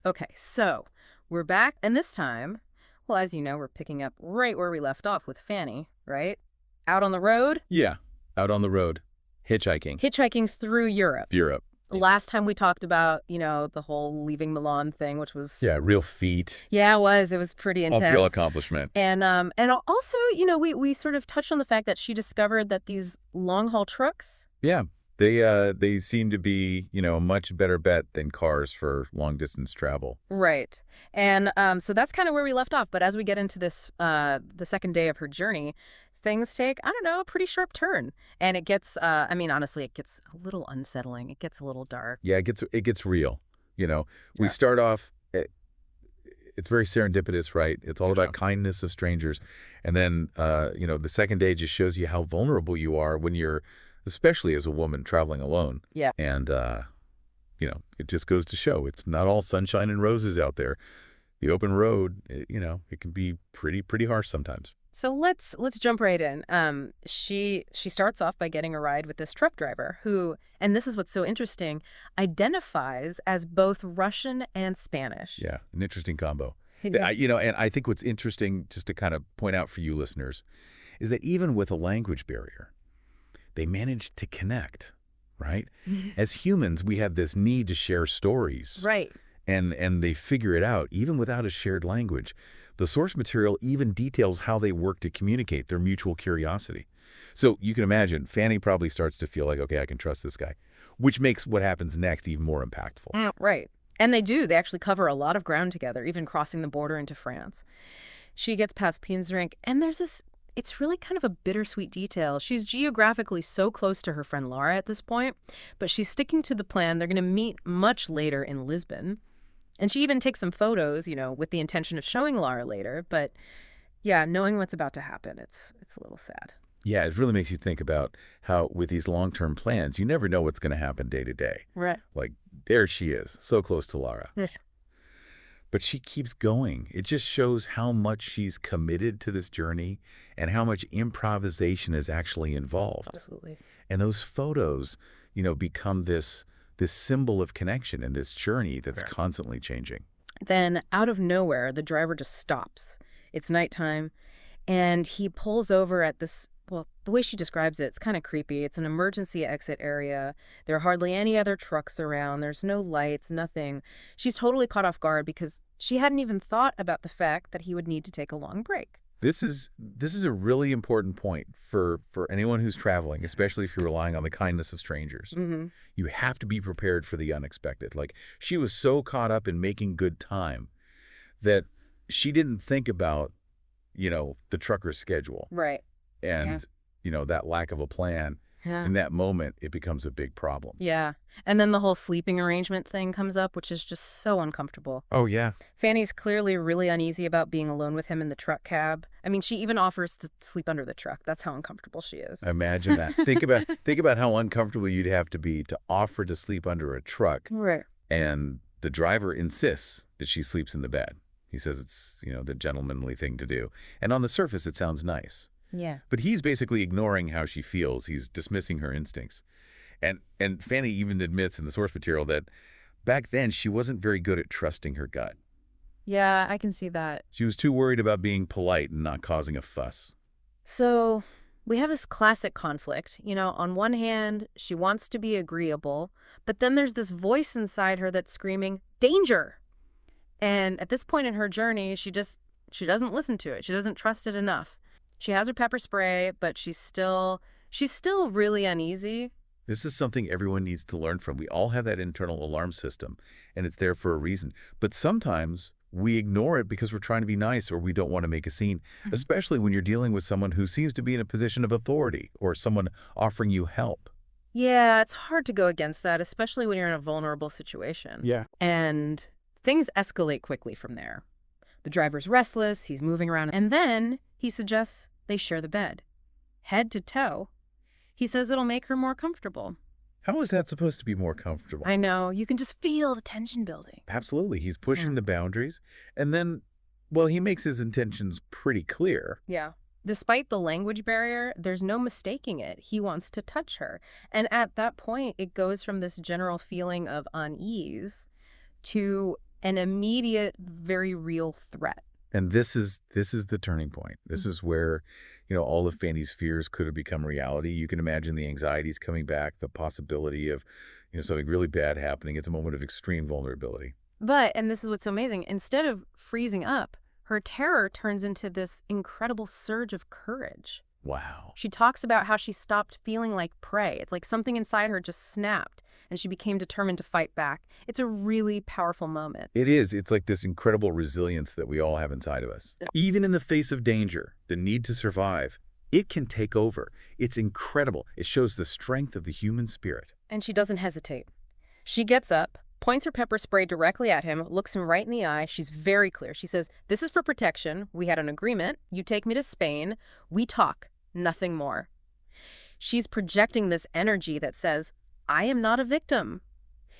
Okay, so we're back, and this time, well, as you know, we're picking up right where we left off with Fanny, right? Out on the road, Yeah, out on the road, hitchhiking, hitchhiking through Europe. Europe. Last time we talked about, the whole leaving Milan thing, which was, Yeah, real feat. yeah, it was. It was pretty All real intense. accomplishment. And also, we sort of touched on the fact that she discovered that these long haul trucks. Yeah, they seem to be, a much better bet than cars for long distance travel. Right. And so that's kind of where we left off. But as we get into this, the second day of her journey, things take, I don't know, a pretty sharp turn. And it gets, honestly, it gets a little unsettling. It gets a little dark. Yeah, it gets real. We Yeah. start off. It's very serendipitous, right? It's all Yeah. about kindness of strangers, and then the second day just shows you how vulnerable you are when you're, especially as a woman traveling alone. Yeah. And it just goes to show it's not all sunshine and roses out there. The open road, it can be pretty harsh sometimes. So let's jump right in. She starts off by getting a ride with this truck driver who, and this is what's so interesting, identifies as both Russian and Spanish. Yeah, an interesting combo. Yeah. And I think what's interesting, just to kind of point out for you listeners, is that even with a language barrier, they managed to connect, right? As humans, we have this need to share stories. Right. And they figure it out, even without a shared language. The source material even details how they work to communicate their mutual curiosity. So you can imagine, Fanny probably starts to feel like, okay, I can trust this guy, which makes what happens next even more impactful. Right. And they do. They actually cover a lot of ground together, even crossing the border into France. She gets past Pinsrink, and there's this, it's really kind of a bittersweet detail. She's geographically so close to her friend Lara at this point, but she's sticking to the plan. They're going to meet much later in Lisbon. And she even takes some photos, with the intention of showing Lara later. But yeah, knowing what's about to happen, it's a little sad. Yeah, it really makes you think about how with these long-term plans, you never know what's going to happen day to day. Right. Like, there she is, so close to Lara. Yeah. But she keeps going. It just shows how much she's committed to this journey and how much improvisation is actually involved. Absolutely. And those photos, become this symbol of connection and this journey that's constantly changing. Then out of nowhere, the driver just stops. It's nighttime, and he pulls over at this, well, the way she describes it, it's kind of creepy. It's an emergency exit area. There are hardly any other trucks around. There's no lights, nothing. She's totally caught off guard because she hadn't even thought about the fact that he would need to take a long break. This is a really important point for anyone who's traveling, especially if you're relying on the kindness of strangers. Mm-hmm. You have to be prepared for the unexpected. Like, she was so caught up in making good time that she didn't think about, the trucker's schedule. Right. And, that lack of a plan. Yeah. In that moment, it becomes a big problem. Yeah. And then the whole sleeping arrangement thing comes up, which is just so uncomfortable. Oh, yeah. Fanny's clearly really uneasy about being alone with him in the truck cab. I mean, she even offers to sleep under the truck. That's how uncomfortable she is. Imagine that. Think about how uncomfortable you'd have to be to offer to sleep under a truck. Right. And the driver insists that she sleeps in the bed. He says it's, the gentlemanly thing to do. And on the surface, it sounds nice. Yeah. But he's basically ignoring how she feels. He's dismissing her instincts. And Fanny even admits in the source material that back then she wasn't very good at trusting her gut. Yeah, I can see that. She was too worried about being polite and not causing a fuss. So we have this classic conflict. On one hand, she wants to be agreeable, but then there's this voice inside her that's screaming, danger! And at this point in her journey, she doesn't listen to it. She doesn't trust it enough. She has her pepper spray, but she's still really uneasy. This is something everyone needs to learn from. We all have that internal alarm system, and it's there for a reason. But sometimes we ignore it because we're trying to be nice or we don't want to make a scene, especially when you're dealing with someone who seems to be in a position of authority or someone offering you help. Yeah, it's hard to go against that, especially when you're in a vulnerable situation. Yeah. And things escalate quickly from there. The driver's restless, he's moving around, and then he suggests they share the bed, head to toe. He says it'll make her more comfortable. How is that supposed to be more comfortable? I know. You can just feel the tension building. Absolutely. He's pushing the boundaries. And then, well, he makes his intentions pretty clear. Yeah. Despite the language barrier, there's no mistaking it. He wants to touch her. And at that point, it goes from this general feeling of unease to An immediate, very real threat. And this is the turning point. This is where, all of Fanny's fears could have become reality. You can imagine the anxieties coming back, the possibility of, something really bad happening. It's a moment of extreme vulnerability. But, and this is what's so amazing, instead of freezing up, her terror turns into this incredible surge of courage. Wow. She talks about how she stopped feeling like prey. It's like something inside her just snapped, and she became determined to fight back. It's a really powerful moment. It is. It's like this incredible resilience that we all have inside of us. Even in the face of danger, the need to survive, it can take over. It's incredible. It shows the strength of the human spirit. And she doesn't hesitate. She gets up, points her pepper spray directly at him, looks him right in the eye. She's very clear. She says, "This is for protection. We had an agreement. You take me to Spain. We talk. Nothing more." She's projecting this energy that says, I am not a victim.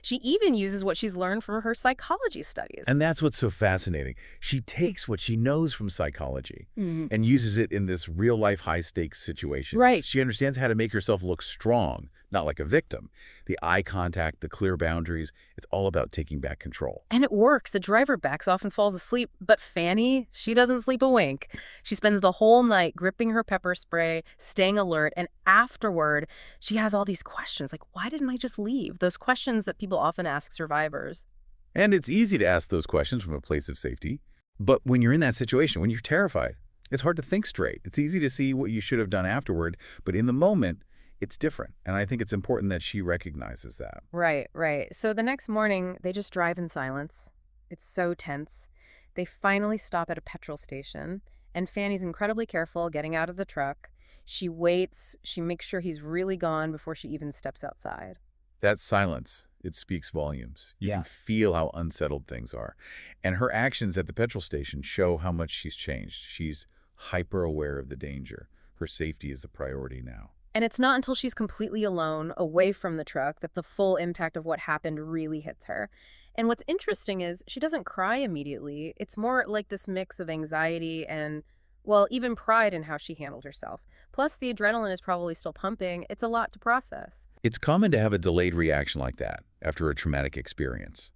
She even uses what she's learned from her psychology studies. And that's what's so fascinating. She takes what she knows from psychology and uses it in this real-life high-stakes situation. Right. She understands how to make herself look strong, not like a victim. The eye contact, the clear boundaries, it's all about taking back control. And it works. The driver backs off and falls asleep. But Fanny, she doesn't sleep a wink. She spends the whole night gripping her pepper spray, staying alert. And afterward, she has all these questions like, why didn't I just leave? Those questions that people often ask survivors. And it's easy to ask those questions from a place of safety. But when you're in that situation, when you're terrified, it's hard to think straight. It's easy to see what you should have done afterward. But in the moment, it's different. And I think it's important that she recognizes that. Right, right. So the next morning, they just drive in silence. It's so tense. They finally stop at a petrol station, and Fanny's incredibly careful getting out of the truck. She waits. She makes sure he's really gone before she even steps outside. That silence, it speaks volumes. You can feel how unsettled things are. And her actions at the petrol station show how much she's changed. She's hyper aware of the danger. Her safety is the priority now. And it's not until she's completely alone, away from the truck, that the full impact of what happened really hits her. And what's interesting is she doesn't cry immediately. It's more like this mix of anxiety and, well, even pride in how she handled herself. Plus, the adrenaline is probably still pumping. It's a lot to process. It's common to have a delayed reaction like that after a traumatic experience.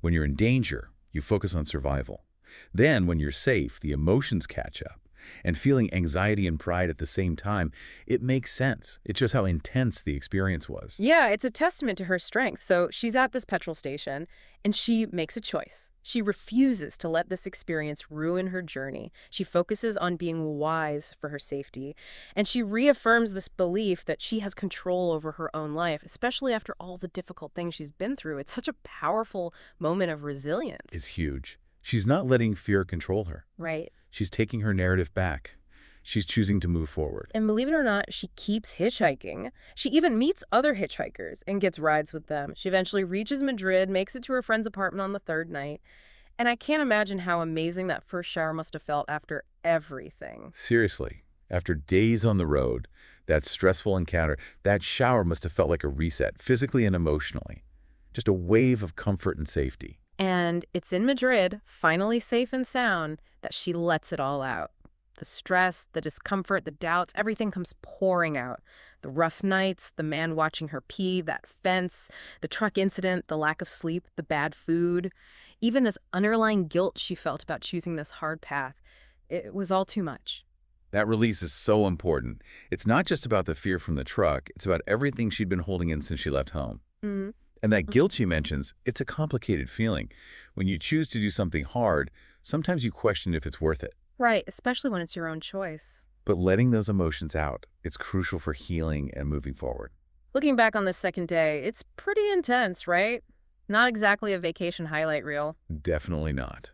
When you're in danger, you focus on survival. Then, when you're safe, the emotions catch up. And feeling anxiety and pride at the same time, it makes sense. It's just how intense the experience was. Yeah, it's a testament to her strength. So she's at this petrol station, and she makes a choice. She refuses to let this experience ruin her journey. She focuses on being wise for her safety, and she reaffirms this belief that she has control over her own life, especially after all the difficult things she's been through. It's such a powerful moment of resilience. It's huge. She's not letting fear control her. Right. She's taking her narrative back. She's choosing to move forward. And believe it or not, she keeps hitchhiking. She even meets other hitchhikers and gets rides with them. She eventually reaches Madrid, makes it to her friend's apartment on the third night. And I can't imagine how amazing that first shower must have felt after everything. Seriously, after days on the road, that stressful encounter, that shower must have felt like a reset, physically and emotionally. Just a wave of comfort and safety. And it's in Madrid, finally safe and sound, that she lets it all out. The stress, the discomfort, the doubts, everything comes pouring out. The rough nights, the man watching her pee, that fence, the truck incident, the lack of sleep, the bad food, even this underlying guilt she felt about choosing this hard path. It was all too much. That release is so important. It's not just about the fear from the truck. It's about everything she'd been holding in since she left home. Mm-hmm. And that guilt she mentions, it's a complicated feeling. When you choose to do something hard, sometimes you question if it's worth it. Right, especially when it's your own choice. But letting those emotions out, it's crucial for healing and moving forward. Looking back on this second day, it's pretty intense, right? Not exactly a vacation highlight reel. Definitely not.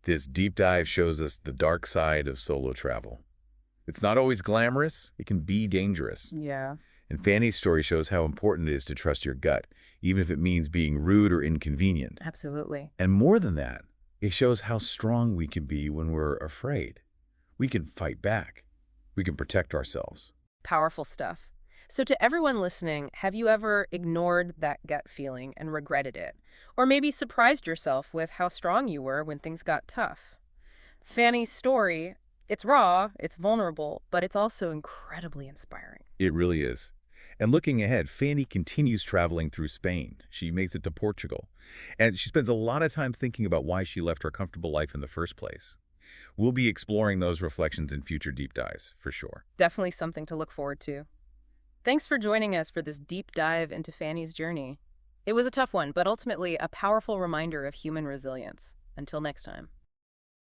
This deep dive shows us the dark side of solo travel. It's not always glamorous. It can be dangerous. Yeah. And Fanny's story shows how important it is to trust your gut, even if it means being rude or inconvenient. Absolutely. And more than that, it shows how strong we can be when we're afraid. We can fight back. We can protect ourselves. Powerful stuff. So to everyone listening, have you ever ignored that gut feeling and regretted it? Or maybe surprised yourself with how strong you were when things got tough? Fanny's story, it's raw, it's vulnerable, but it's also incredibly inspiring. It really is. And looking ahead, Fanny continues traveling through Spain. She makes it to Portugal. And she spends a lot of time thinking about why she left her comfortable life in the first place. We'll be exploring those reflections in future deep dives, for sure. Definitely something to look forward to. Thanks for joining us for this deep dive into Fanny's journey. It was a tough one, but ultimately a powerful reminder of human resilience. Until next time.